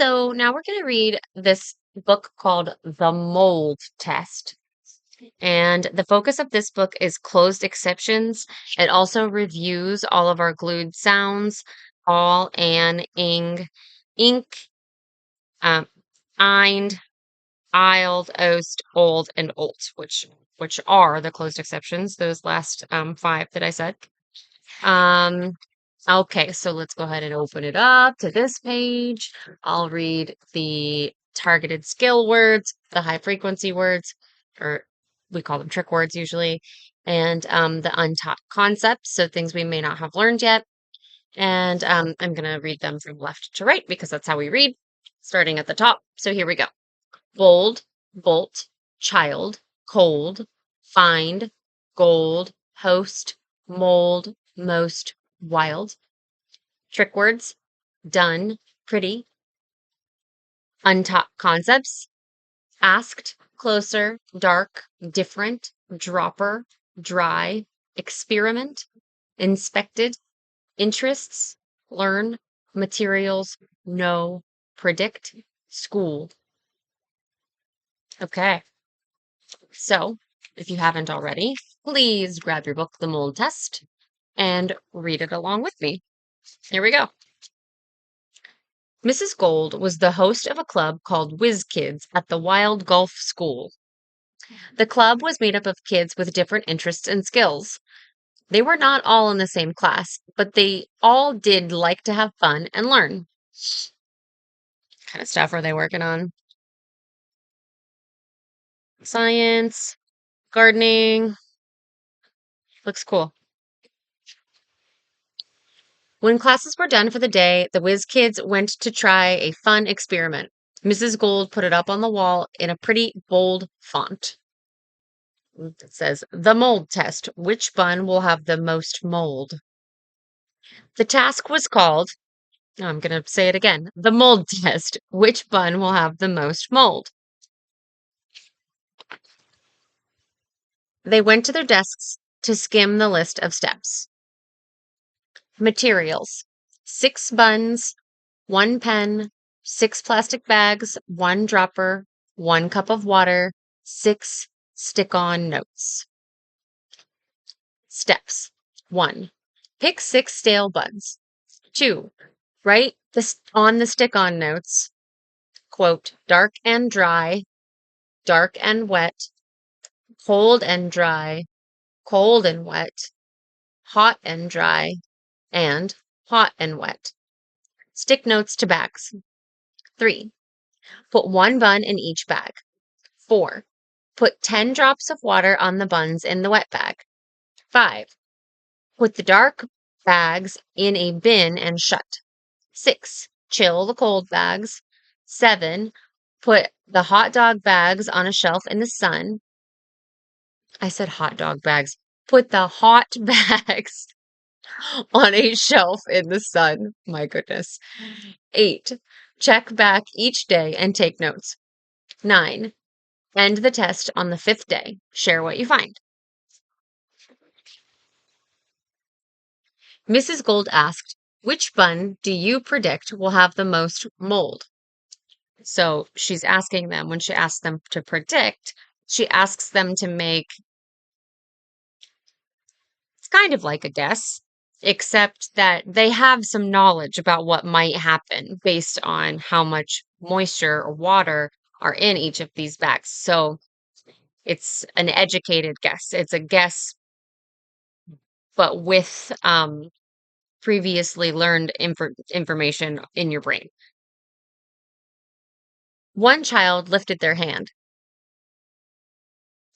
So now we're going to read this book called The Mold Test. And the focus of this book is closed exceptions. It also reviews all of our glued sounds, all, an, ing, ink, um, eind, ild, ost, old, and olt, which are the closed exceptions, those last five that I said. Okay, so let's go ahead and open it up to this page. I'll read the targeted skill words, the high frequency words, or we call them trick words usually, and the untaught concepts, so things we may not have learned yet. And I'm going to read them from left to right because that's how we read, starting at the top. So here we go. Bold, bolt, child, cold, find, gold, host, mold, most, wild. Trick words, done, pretty. Untaught concepts, asked, closer, dark, different, dropper, dry, experiment, inspected, interests, learn, materials, know, predict, school. Okay, so if you haven't already, please grab your book, The Mold Test, and read it along with me. Here we go. Mrs. Gold was the host of a club called Whiz Kids at the Wild Gulf School. The club was made up of kids with different interests and skills. They were not all in the same class, but they all did like to have fun and learn. What kind of stuff are they working on? Science, gardening. Looks cool. When classes were done for the day, the Whiz Kids went to try a fun experiment. Mrs. Gold put it up on the wall in a pretty bold font. It says, "The mold test. Which bun will have the most mold?" The task was called, I'm going to say it again, the mold test. Which bun will have the most mold? They went to their desks to skim the list of steps. Materials: 6 buns, 1 pen, 6 plastic bags, 1 dropper, 1 cup of water, 6 stick-on notes. Steps: 1. Pick 6 stale buns. 2. Write on the stick-on notes, quote, dark and dry, dark and wet, cold and dry, cold and wet, hot and dry, and hot and wet. Stick notes to bags. 3. Put 1 bun in each bag. 4. Put 10 drops of water on the buns in the wet bag. 5. Put the dark bags in a bin and shut. 6. Chill the cold bags. 7. Put the hot dog bags on a shelf in the sun. I said hot dog bags. Put the hot bags on a shelf in the sun. My goodness. 8. Check back each day and take notes. 9. End the test on the 5th day. Share what you find. Mrs. Gold asked, "Which bun do you predict will have the most mold?" So she's asking them, when she asks them to predict, she asks them to make, it's kind of like a guess, except that they have some knowledge about what might happen based on how much moisture or water are in each of these bags. So it's an educated guess. It's a guess, but with previously learned information in your brain. One child lifted their hand.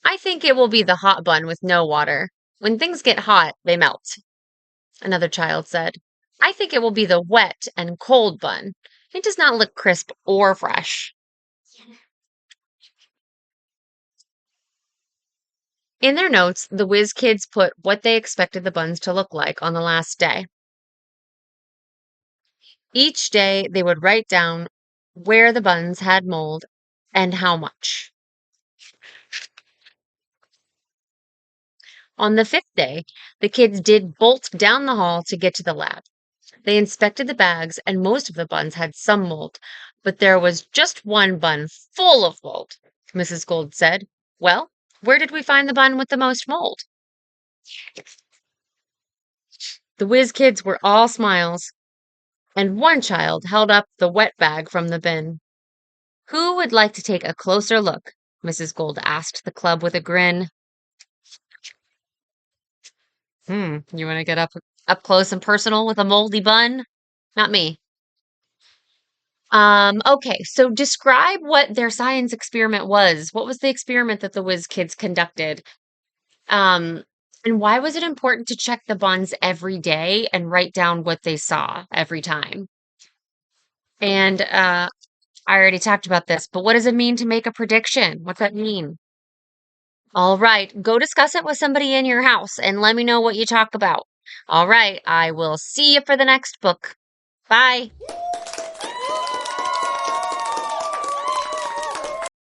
"I think it will be the hot bun with no water. When things get hot, they melt." Another child said, "I think it will be the wet and cold bun. It does not look crisp or fresh." In their notes, the Whiz Kids put what they expected the buns to look like on the last day. Each day, they would write down where the buns had mold and how much. On the 5th day, the kids did bolt down the hall to get to the lab. They inspected the bags, and most of the buns had some mold, but there was just one bun full of mold, Mrs. Gold said. Well, where did we find the bun with the most mold? The whiz kids were all smiles, and one child held up the wet bag from the bin. Who would like to take a closer look? Mrs. Gold asked the club with a grin. You want to get up close and personal with a moldy bun? Not me. Okay, so describe what their science experiment was. What was the experiment that the whiz kids conducted? Um, and why was it important to check the buns every day and write down what they saw every time? And I already talked about this, but what does it mean to make a prediction? What's that mean? All right, go discuss it with somebody in your house and let me know what you talk about. All right, I will see you for the next book. Bye.